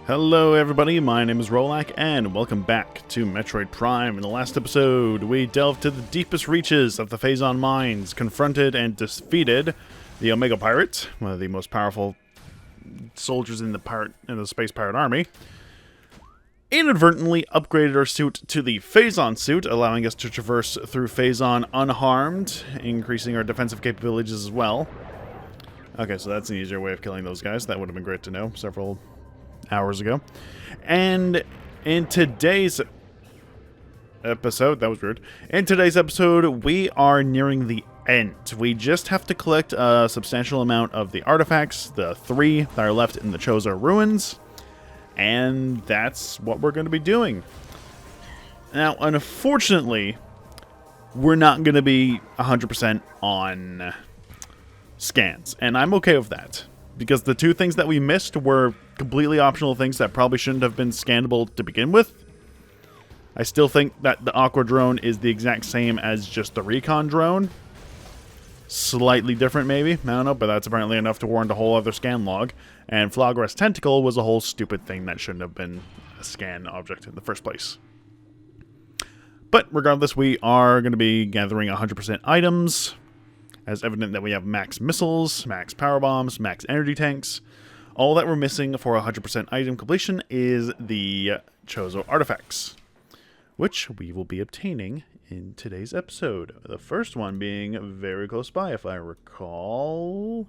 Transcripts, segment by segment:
Hello everybody, my name is Rolak, and welcome back to Metroid Prime. In the last episode, we delved to the deepest reaches of the Phazon mines, confronted and defeated the Omega Pirate, one of the most powerful soldiers in the Space Pirate Army. Inadvertently upgraded our suit to the Phazon Suit, allowing us to traverse through Phazon unharmed, increasing our defensive capabilities as well. Okay, so that's an easier way of killing those guys. That would have been great to know several hours ago. And in today's episode, that was weird. In today's episode, we are nearing the end. We just have to collect a substantial amount of the artifacts, the 3 that are left in the Chozo ruins, and that's what we're going to be doing. Now, unfortunately, we're not going to be 100% on scans, and I'm okay with that, because the 2 things that we missed were completely optional things that probably shouldn't have been scannable to begin with. I still think that the Aqua drone is the exact same as just the Recon drone. Slightly different, maybe. I don't know, but that's apparently enough to warrant a whole other scan log. And Flagra's Tentacle was a whole stupid thing that shouldn't have been a scan object in the first place. But regardless, we are going to be gathering 100% items, as evident that we have max missiles, max power bombs, max energy tanks. All that we're missing for 100% item completion is the Chozo Artifacts, which we will be obtaining in today's episode. The first one being very close by, if I recall.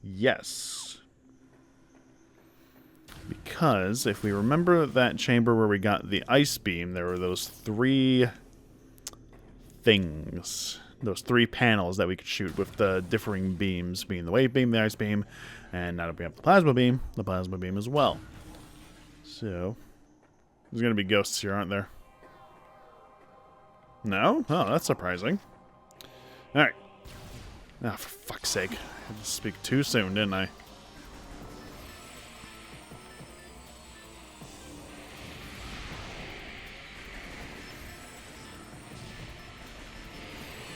Yes. Because if we remember that chamber where we got the ice beam, there were those 3 things. Those 3 panels that we could shoot with the differing beams, being the wave beam, the ice beam, and now that we have the plasma beam as well. So, there's going to be ghosts here, aren't there? No? Oh, that's surprising. Alright. Ah, for fuck's sake. I had to speak too soon, didn't I?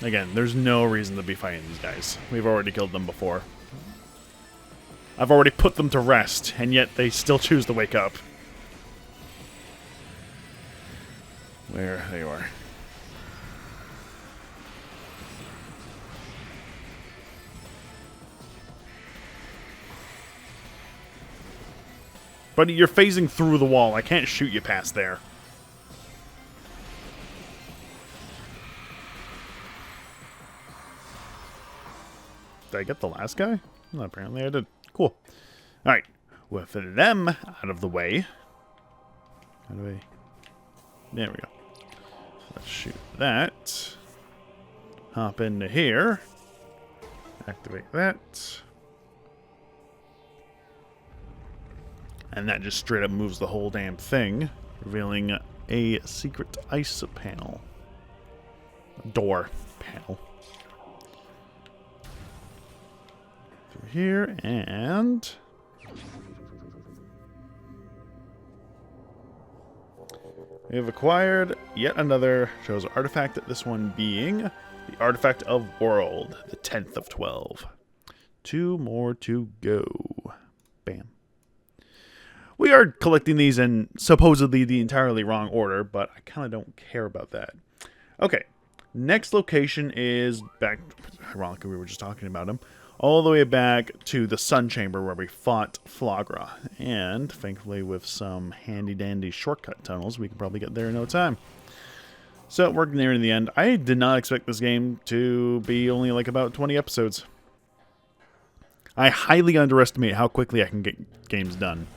Again, there's no reason to be fighting these guys. We've already killed them before. I've already put them to rest, and yet they still choose to wake up. Where they are. Buddy, you're phasing through the wall. I can't shoot you past there. Did I get the last guy? Well, apparently I did. Cool. Alright. With them out of the way. How do we... There we go. Let's shoot that. Hop into here. Activate that. And that just straight up moves the whole damn thing, revealing a secret ice panel. Door panel. Through here, and we have acquired yet another Chozo artifact, this one being the Artifact of World, the 10th of 12. 2 more to go. Bam. We are collecting these in supposedly the entirely wrong order, but I kind of don't care about that. Okay, next location is back, ironically we were just talking about him, all the way back to the Sun Chamber where we fought Flagra. And thankfully with some handy-dandy shortcut tunnels, we can probably get there in no time. So we're nearing the end. I did not expect this game to be only like about 20 episodes. I highly underestimate how quickly I can get games done.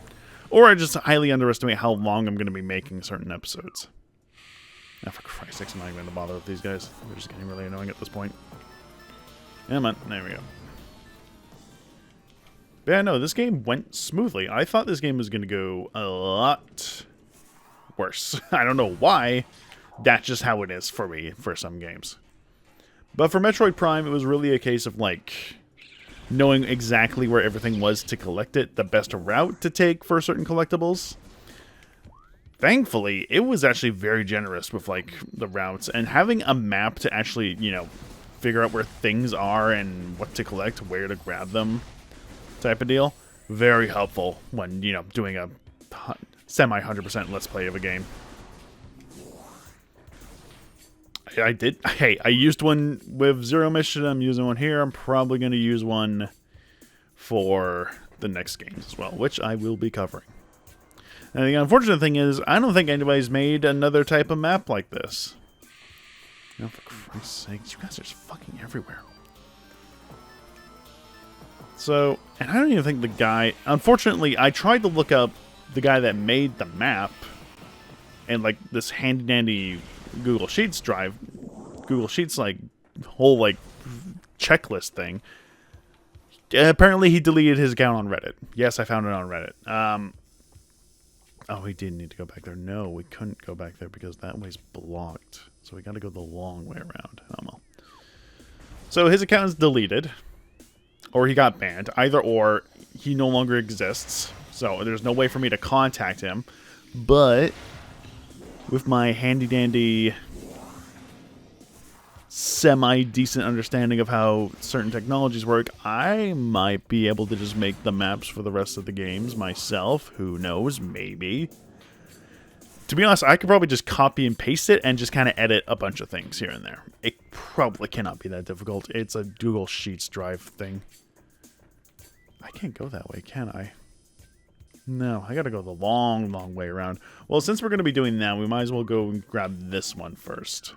Or I just highly underestimate how long I'm going to be making certain episodes. Oh, for Christ's sakes, I'm not even going to bother with these guys. They're just getting really annoying at this point. Come on, there we go. But yeah, no, this game went smoothly. I thought this game was going to go a lot worse. I don't know why. That's just how it is for me for some games. But for Metroid Prime, it was really a case of, like, knowing exactly where everything was to collect it, the best route to take for certain collectibles. Thankfully, it was actually very generous with, like, the routes, and having a map to actually, you know, figure out where things are and what to collect, where to grab them, type of deal. Very helpful when, you know, doing a semi 100% let's play of a game. I did. Hey, I used one with Zero Mission. I'm using one here. I'm probably going to use one for the next games as well, which I will be covering. And the unfortunate thing is, I don't think anybody's made another type of map like this. No, for Christ's sakes, you guys are just fucking everywhere. So, and I don't even think the guy... Unfortunately, I tried to look up the guy that made the map and, like, this handy-dandy Google Sheets drive. Google Sheets, like, whole, like, checklist thing. Apparently, he deleted his account on Reddit. Yes, I found it on Reddit. Oh, we didn't need to go back there. No, we couldn't go back there because that way's blocked. So we got to go the long way around. Oh, well. So his account is deleted. Or he got banned. Either or, he no longer exists. So there's no way for me to contact him. But with my handy-dandy, semi-decent understanding of how certain technologies work, I might be able to just make the maps for the rest of the games myself. Who knows? Maybe. To be honest, I could probably just copy and paste it and just kind of edit a bunch of things here and there. It probably cannot be that difficult. It's a Google Sheets drive thing. I can't go that way, can I? No, I gotta go the long, long way around. Well, since we're going to be doing that, we might as well go and grab this one first.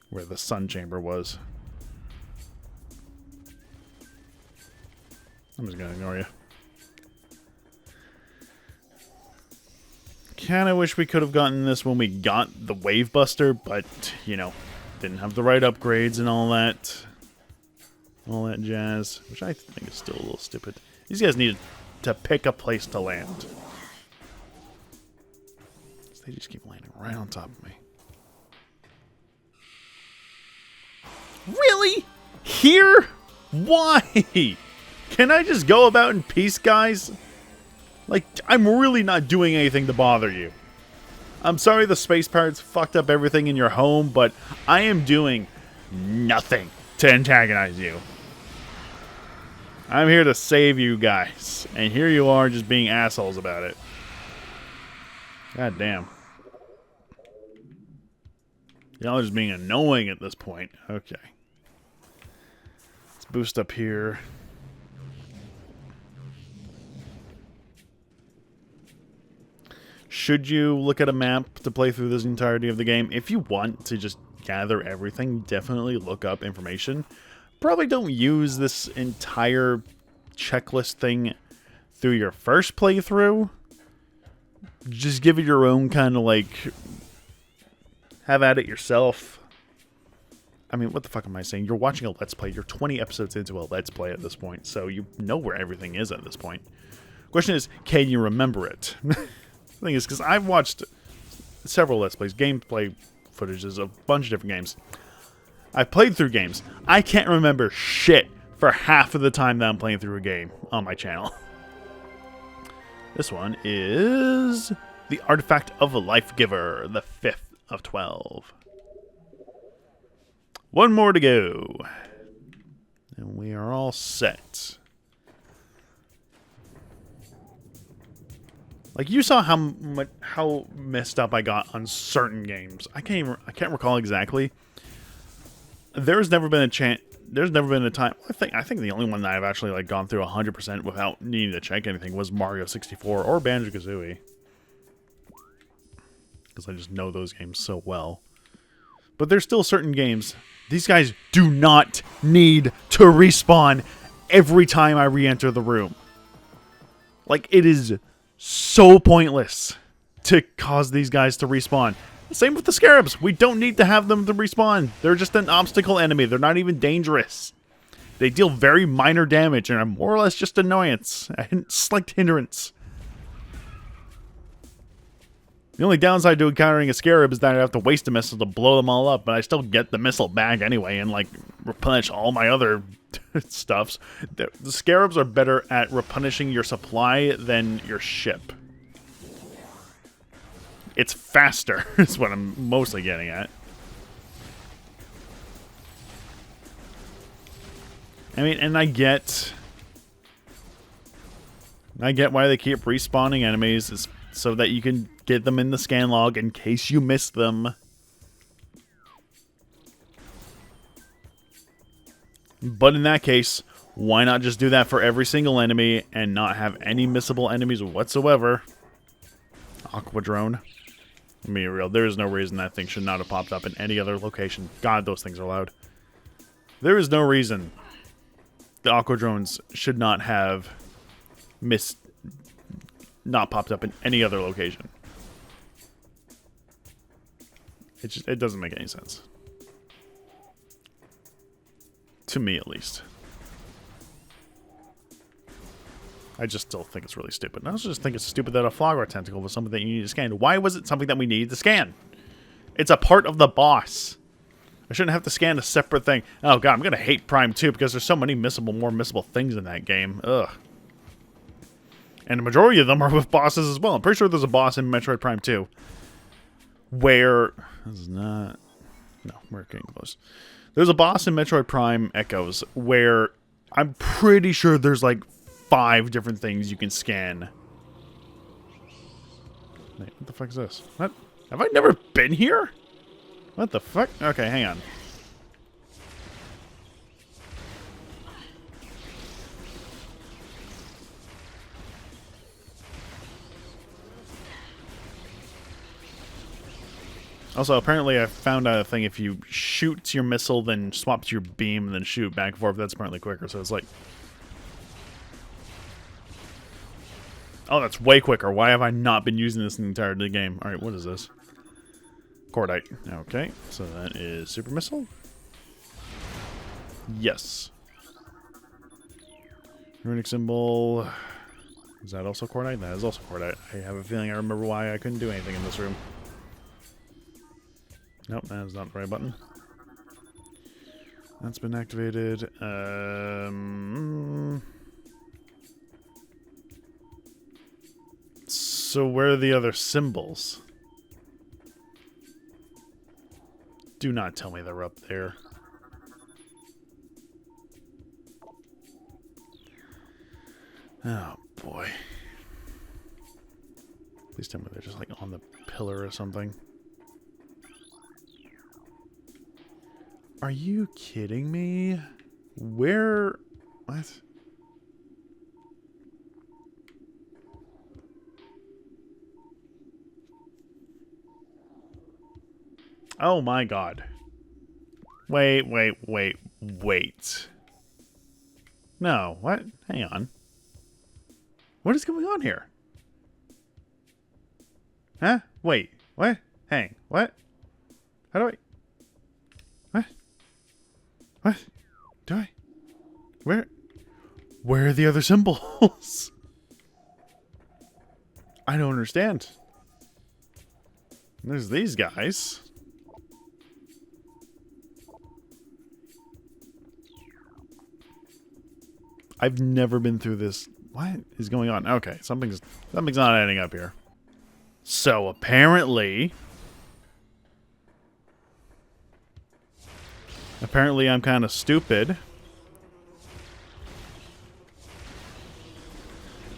Where the sun chamber was. I'm just going to ignore you. Kinda wish we could have gotten this when we got the Wave Buster, but, you know, didn't have the right upgrades and all that. All that jazz, which I think is still a little stupid. These guys needed to pick a place to land. They just keep landing right on top of me. Really? Here? Why? Can I just go about in peace, guys? Like, I'm really not doing anything to bother you. I'm sorry the space pirates fucked up everything in your home, but I am doing nothing to antagonize you. I'm here to save you guys. And here you are just being assholes about it. God damn. Y'all are just being annoying at this point. Okay. Let's boost up here. Should you look at a map to play through this entirety of the game? If you want to just gather everything, definitely look up information. Probably don't use this entire checklist thing through your first playthrough. Just give it your own kind of, like, have at it yourself. I mean, what the fuck am I saying? You're watching a Let's Play. You're 20 episodes into a Let's Play at this point, so you know where everything is at this point. Question is, can you remember it? The thing is, because I've watched several Let's Plays, gameplay footages of a bunch of different games. I've played through games. I can't remember shit for half of the time that I'm playing through a game on my channel. This one is the Artifact of a Life Giver, the 5th of 12. One more to go. And we are all set. Like, you saw how messed up I got on certain games. I can't recall exactly. There's never been a time. I think the only one that I've actually, like, gone through 100% without needing to check anything was Mario 64 or Banjo-Kazooie, because I just know those games so well. But there's still certain games. These guys do not need to respawn every time I re-enter the room. Like, it is so pointless to cause these guys to respawn. Same with the Scarabs. We don't need to have them to respawn. They're just an obstacle enemy. They're not even dangerous. They deal very minor damage and are more or less just annoyance. A slight hindrance. The only downside to encountering a Scarab is that I have to waste a missile to blow them all up, but I still get the missile back anyway and, like, replenish all my other stuffs. The Scarabs are better at replenishing your supply than your ship. It's faster, is what I'm mostly getting at. I mean, and I get I get why they keep respawning enemies, is so that you can get them in the scan log in case you miss them. But in that case, why not just do that for every single enemy and not have any missable enemies whatsoever? Aquadrone. Let me be real, there is no reason that thing should not have popped up in any other location. God, those things are loud. There is no reason the Aquadrones should not have not popped up in any other location. It doesn't make any sense. To me, at least. I just still think it's really stupid. And I also just think it's stupid that a Flogger tentacle was something that you need to scan. Why was it something that we needed to scan? It's a part of the boss. I shouldn't have to scan a separate thing. Oh god, I'm gonna hate Prime 2 because there's so many more missable things in that game. Ugh. And the majority of them are with bosses as well. I'm pretty sure there's a boss in Metroid Prime 2 where... This is not... No, we're getting close. There's a boss in Metroid Prime Echoes where I'm pretty sure there's like 5 different things you can scan. Wait, what the fuck is this? What? Have I never been here? What the fuck? Okay, hang on. Also, apparently I found out a thing, if you shoot your missile, then swap to your beam, and then shoot back and forth, that's apparently quicker, so it's like... Oh, that's way quicker. Why have I not been using this in the entire game? Alright, what is this? Cordite. Okay, so that is super missile? Yes. Runic symbol... Is that also cordite? That is also cordite. I have a feeling I remember why I couldn't do anything in this room. Nope, that is not the right button. That's been activated. So where are the other symbols? Do not tell me they're up there. Oh, boy. Please tell me they're just like on the pillar or something. Are you kidding me? Where? What? Oh my god. Wait. No, what? Hang on. What is going on here? Huh? Wait, what? Hang, what? How do I... What? What? Do I... Where are the other symbols? I don't understand. There's these guys. I've never been through this. What is going on? Okay, something's not adding up here. So apparently I'm kind of stupid.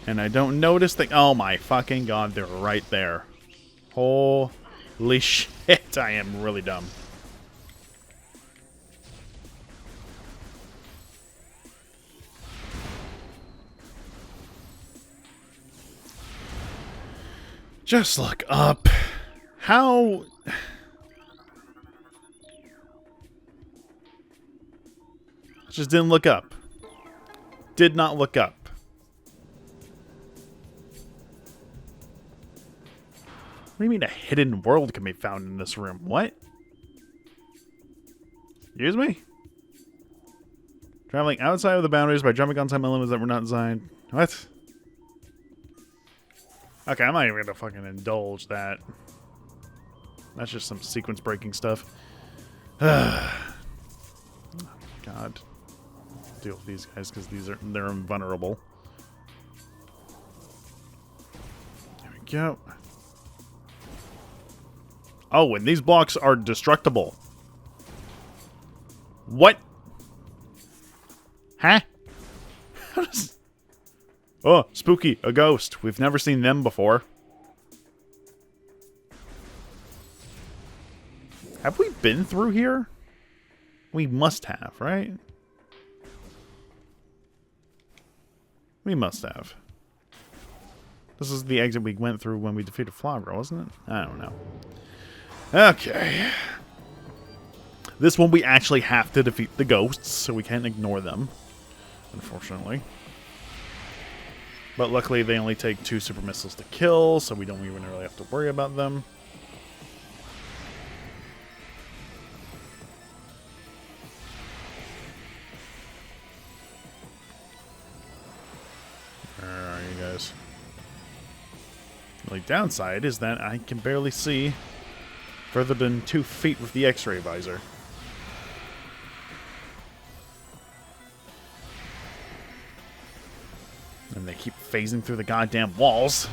And I don't notice the... Oh my fucking god, they're right there. Holy shit, I am really dumb. Just look up. How... Just didn't look up. Did not look up. What do you mean a hidden world can be found in this room? What? Excuse me? Traveling outside of the boundaries by jumping on some elements that were not designed. What? Okay, I'm not even gonna fucking indulge that. That's just some sequence breaking stuff. Oh, God. Deal with these guys because they're invulnerable. There we go. Oh, and these blocks are destructible. What? Huh? How does... Oh, spooky, a ghost. We've never seen them before. Have we been through here? We must have, right? We must have. This is the exit we went through when we defeated Flogger, wasn't it? I don't know. Okay. This one we actually have to defeat the ghosts, so we can't ignore them, unfortunately. But luckily they only take 2 super missiles to kill, so we don't even really have to worry about them. Where are you guys? The only downside is that I can barely see further than 2 feet with the X-ray visor. And they keep phasing through the goddamn walls.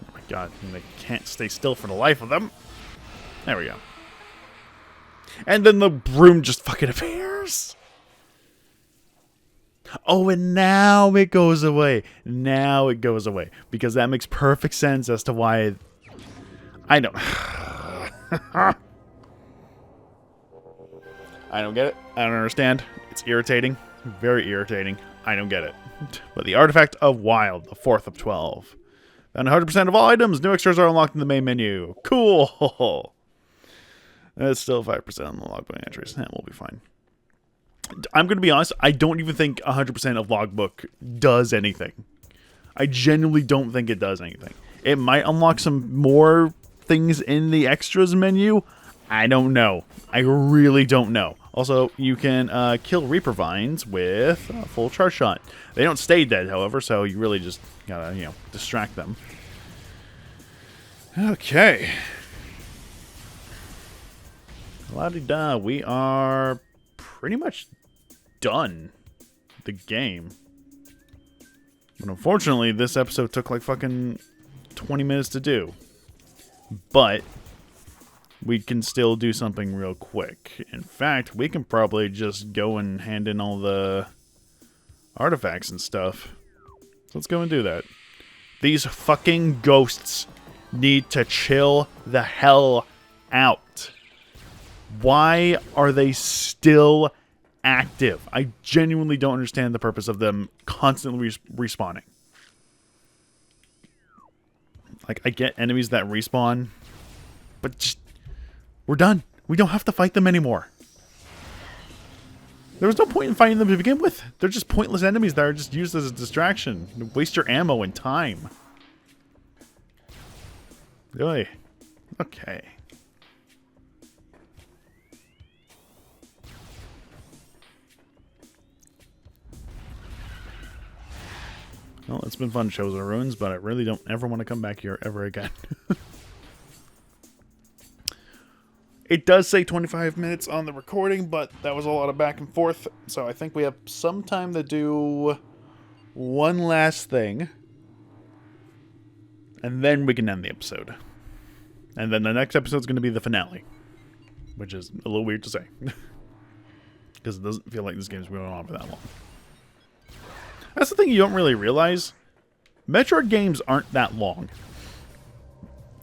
Oh my god, and they can't stay still for the life of them. There we go. And then the broom just fucking appears. Oh, and now it goes away. Now it goes away. Because that makes perfect sense as to why... I don't... I don't get it. I don't understand. It's irritating. Very irritating. I don't get it. But the Artifact of Wild, the 4th of 12. Found 100% of all items. New extras are unlocked in the main menu. Cool. It's still 5% on the logbook entries. We'll be fine. I'm going to be honest. I don't even think 100% of logbook does anything. I genuinely don't think it does anything. It might unlock some more things in the extras menu. I don't know. I really don't know. Also, you can kill Reaper Vines with a full charge shot. They don't stay dead, however, so you really just gotta, you know, distract them. Okay. La-di-da, we are pretty much done with the game. But unfortunately, this episode took like fucking 20 minutes to do. But we can still do something real quick. In fact, we can probably just go and hand in all the artifacts and stuff. So let's go and do that. These fucking ghosts need to chill the hell out. Why are they still active? I genuinely don't understand the purpose of them constantly respawning. Like, I get enemies that respawn, but just... we're done. We don't have to fight them anymore. There was no point in fighting them to begin with. They're just pointless enemies that are just used as a distraction. Waste your ammo and time. Really? Okay. Well, it's been fun, Chozo Ruins, but I really don't ever want to come back here ever again. It does say 25 minutes on the recording, but that was a lot of back and forth, so I think we have some time to do one last thing. And then we can end the episode. And then the next episode is going to be the finale. Which is a little weird to say. Because it doesn't feel like this game's going on for that long. That's the thing you don't really realize. Metroid games aren't that long.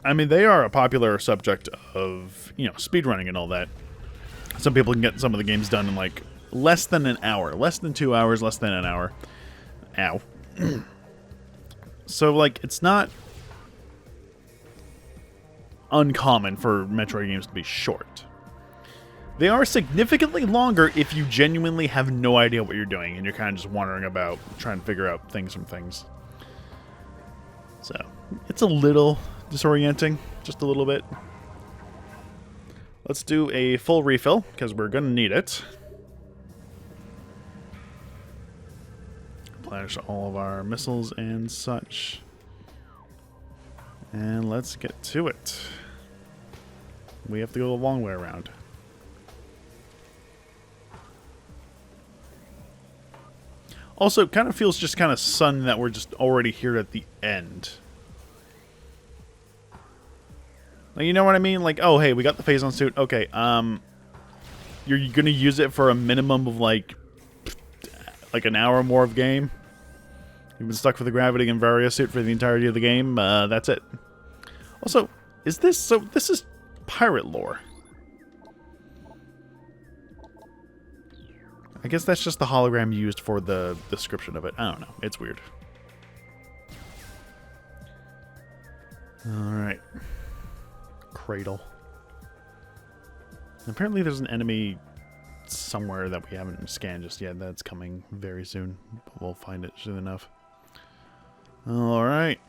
I mean, they are a popular subject of, you know, speedrunning and all that. Some people can get some of the games done in, like, less than an hour. Less than 2 hours, less than an hour. Ow. So, like, it's not uncommon for Metroid games to be short. They are significantly longer if you genuinely have no idea what you're doing and you're kind of just wandering about trying to figure out things from things. So, it's a little disorienting, just a little bit. Let's do a full refill, because we're going to need it. Replenish all of our missiles and such. And let's get to it. We have to go a long way around. Also, it kind of feels just kind of sudden that we're just already here at the end. Like, you know what I mean? Like, oh, hey, we got the Phazon Suit. Okay, you're going to use it for a minimum of, like, like an hour more of game. You've been stuck with the gravity and Varia suit for the entirety of the game. That's it. Also, is this... So, this is pirate lore. I guess that's just the hologram used for the description of it. I don't know. It's weird. Alright. Cradle. Apparently there's an enemy somewhere that we haven't scanned just yet. That's coming very soon. But we'll find it soon enough. Alright.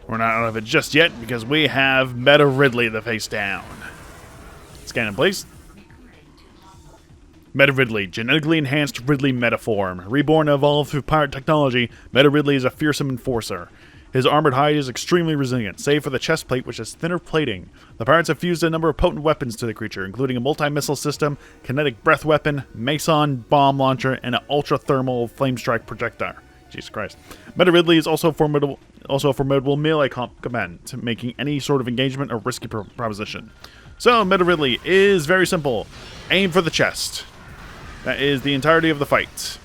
We're not out of it just yet because we have Meta Ridley the face down. Scan in place. Meta Ridley, genetically enhanced Ridley metaform. Reborn and evolved through pirate technology, Meta Ridley is a fearsome enforcer. His armored hide is extremely resilient, save for the chest plate, which has thinner plating. The pirates have fused a number of potent weapons to the creature, including a multi-missile system, kinetic breath weapon, Mason bomb launcher, and an ultra-thermal flame strike projectile. Jesus Christ. Meta Ridley is also a formidable melee combatant, making any sort of engagement a risky proposition. So, Meta Ridley is very simple. Aim for the chest. That is the entirety of the fight.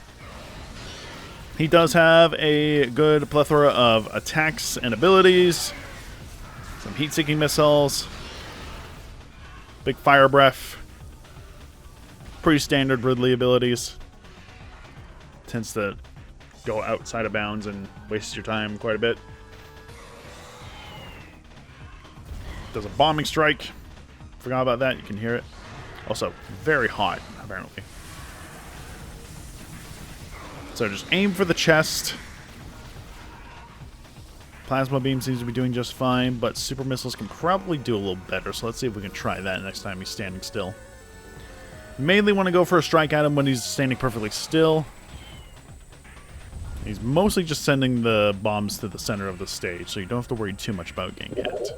He does have a good plethora of attacks and abilities. Some heat-seeking missiles. Big fire breath. Pretty standard Ridley abilities. Tends to go outside of bounds and waste your time quite a bit. Does a bombing strike. Forgot about that. You can hear it. Also, very hot, apparently. So just aim for the chest. Plasma beam seems to be doing just fine, but super missiles can probably do a little better. So let's see if we can try that next time he's standing still. Mainly want to go for a strike at him when he's standing perfectly still. He's mostly just sending the bombs to the center of the stage, so you don't have to worry too much about getting hit.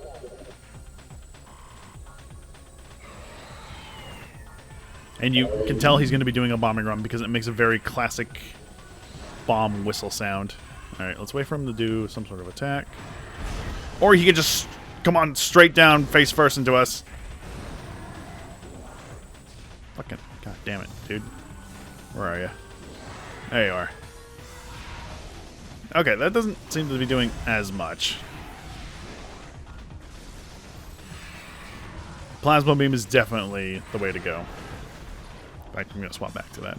And you can tell he's going to be doing a bombing run because it makes a very classic bomb whistle sound. Alright, let's wait for him to do some sort of attack. Or he could just come on straight down, face first into us. Fucking, god damn it, dude. Where are you? There you are. Okay, that doesn't seem to be doing as much. Plasma beam is definitely the way to go. In fact, I'm going to swap back to that.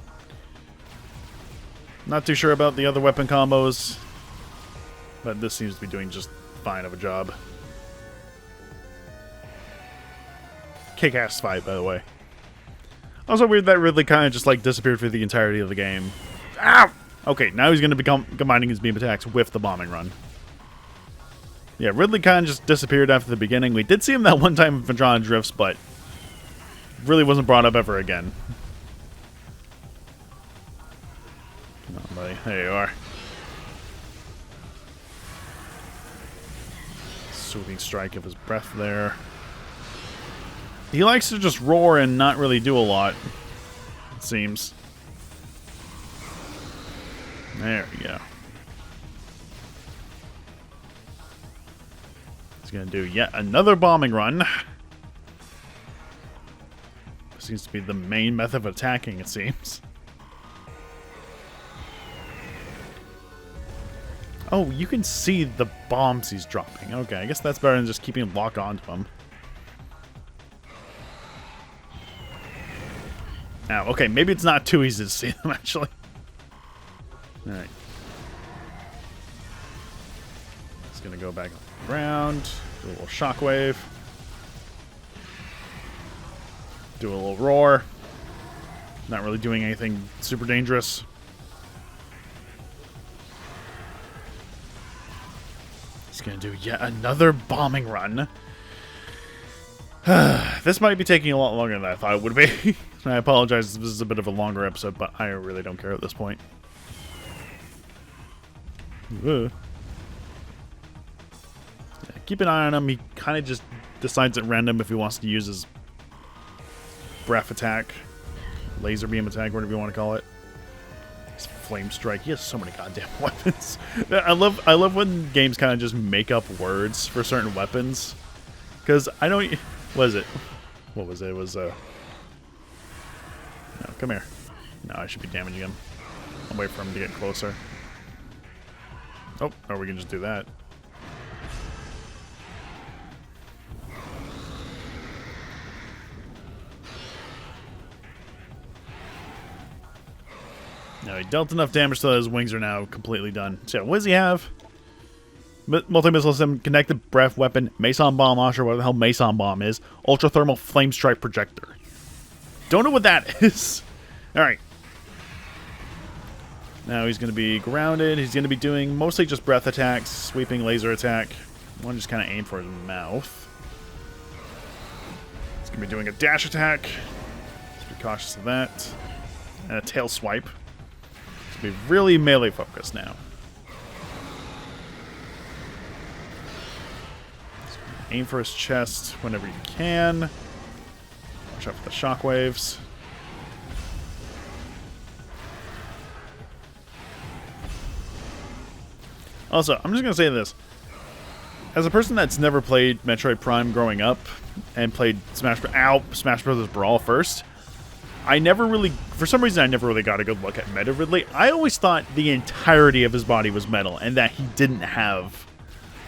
Not too sure about the other weapon combos, but this seems to be doing just fine of a job. Kick-ass fight, by the way. Also weird that Ridley kind of just like disappeared for the entirety of the game. Ow! Okay, now he's going to become combining his beam attacks with the bombing run. Yeah, Ridley kind of just disappeared after the beginning. We did see him that one time in Phazon Drifts, but really wasn't brought up ever again. Come on, buddy. There you are. Sweeping strike of his breath there. He likes to just roar and not really do a lot, it seems. There we go. He's going to do yet another bombing run. Seems to be the main method of attacking, it seems. Oh, you can see the bombs he's dropping. Okay, I guess that's better than just keeping him locked onto him. Ow, okay, maybe it's not too easy to see them, actually. Alright. Just gonna go back on the ground, do a little shockwave, do a little roar. Not really doing anything super dangerous. He's gonna do yet another bombing run. This might be taking a lot longer than I thought it would be. I apologize if this is a bit of a longer episode, but I really don't care at this point. Yeah, keep an eye on him. He kind of just decides at random if he wants to use his breath attack, laser beam attack, whatever you want to call it. His flame strike. He has so many goddamn weapons. I love when games kind of just make up words for certain weapons. Because I don't... What is it? What was it? It was, No, come here. No, I should be damaging him. I'll wait for him to get closer. Oh, or we can just do that. No, he dealt enough damage so that his wings are now completely done. So, yeah, what does he have? Multi-missile system, connected breath weapon, Mason bomb launcher, what the hell Mason bomb is, ultra thermal flame strike projector. Don't know what that is. Alright. Now he's going to be grounded. He's going to be doing mostly just breath attacks, sweeping laser attack. I want to just kind of aim for his mouth. He's going to be doing a dash attack. Just be cautious of that. And a tail swipe. He's going to be really melee focused now. Aim for his chest whenever you can. Watch out for the shockwaves. Also, I'm just going to say this. As a person that's never played Metroid Prime growing up and played Smash Bros. Brawl first, I never really, for some reason, I never really got a good look at Metal Ridley. I always thought the entirety of his body was metal and that he didn't have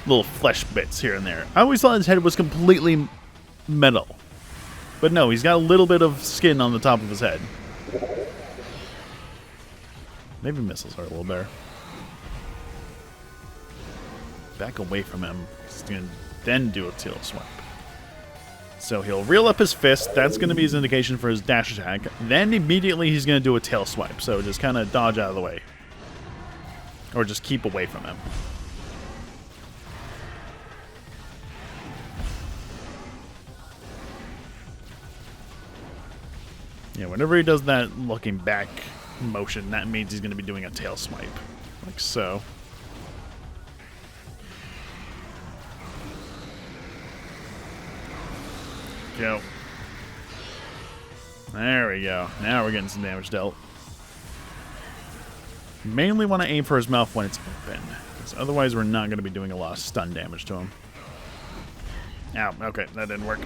little flesh bits here and there. I always thought his head was completely metal. But no, he's got a little bit of skin on the top of his head. Maybe missiles are a little better. Back away from him. He's going to then do a tail swipe. So he'll reel up his fist. That's going to be his indication for his dash attack. Then immediately he's going to do a tail swipe. So just kind of dodge out of the way. Or just keep away from him. Yeah, whenever he does that looking back motion, that means he's going to be doing a tail swipe. Like so. Go. There we go. Now we're getting some damage dealt. Mainly want to aim for his mouth when it's open, because otherwise we're not going to be doing a lot of stun damage to him. Ow, okay, that didn't work.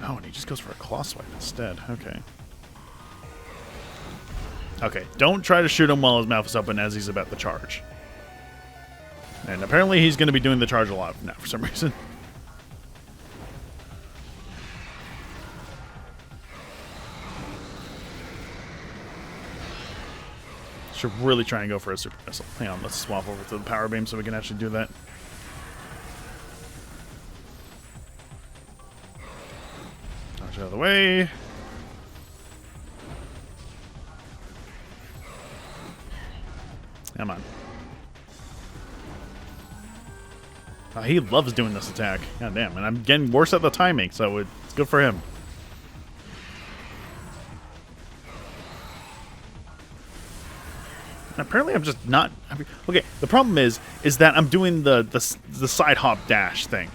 Oh, and he just goes for a claw swipe instead. Okay. Okay, don't try to shoot him while his mouth is open as he's about to charge. And apparently he's going to be doing the charge a lot now for some reason. Should really try and go for a super missile. Hang on, let's swap over to the power beam so we can actually do that. Dodge out of the way. Come on. Oh, he loves doing this attack. God damn, and I'm getting worse at the timing, so it's good for him. Apparently I'm just not... Okay, the problem is that I'm doing the side hop dash thing.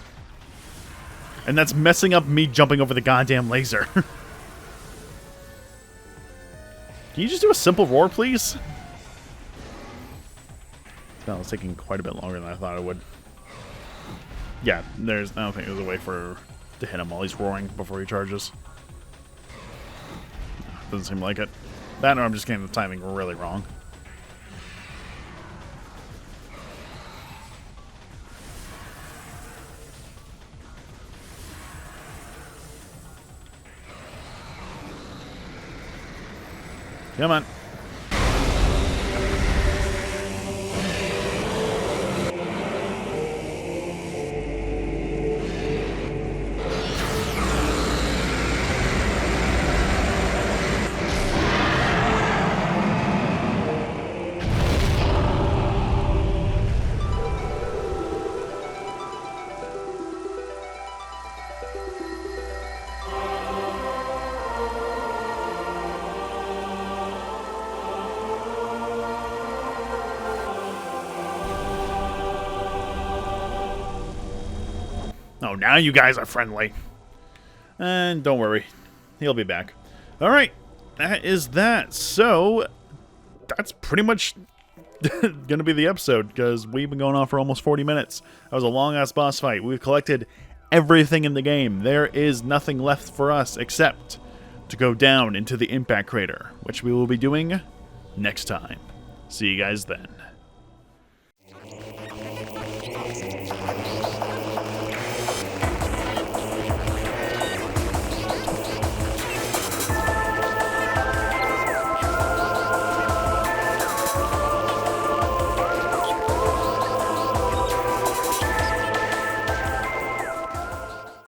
And that's messing up me jumping over the goddamn laser. Can you just do a simple roar, please? That was taking quite a bit longer than I thought it would. Yeah, I don't think there's a way to hit him while he's roaring before he charges. Doesn't seem like it. That or I'm just getting the timing really wrong. Come on. Oh, now you guys are friendly. And don't worry, he'll be back. All right, that is that. So that's pretty much going to be the episode, because we've been going on for almost 40 minutes. That was a long-ass boss fight. We've collected everything in the game. There is nothing left for us except to go down into the impact crater, which we will be doing next time. See you guys then.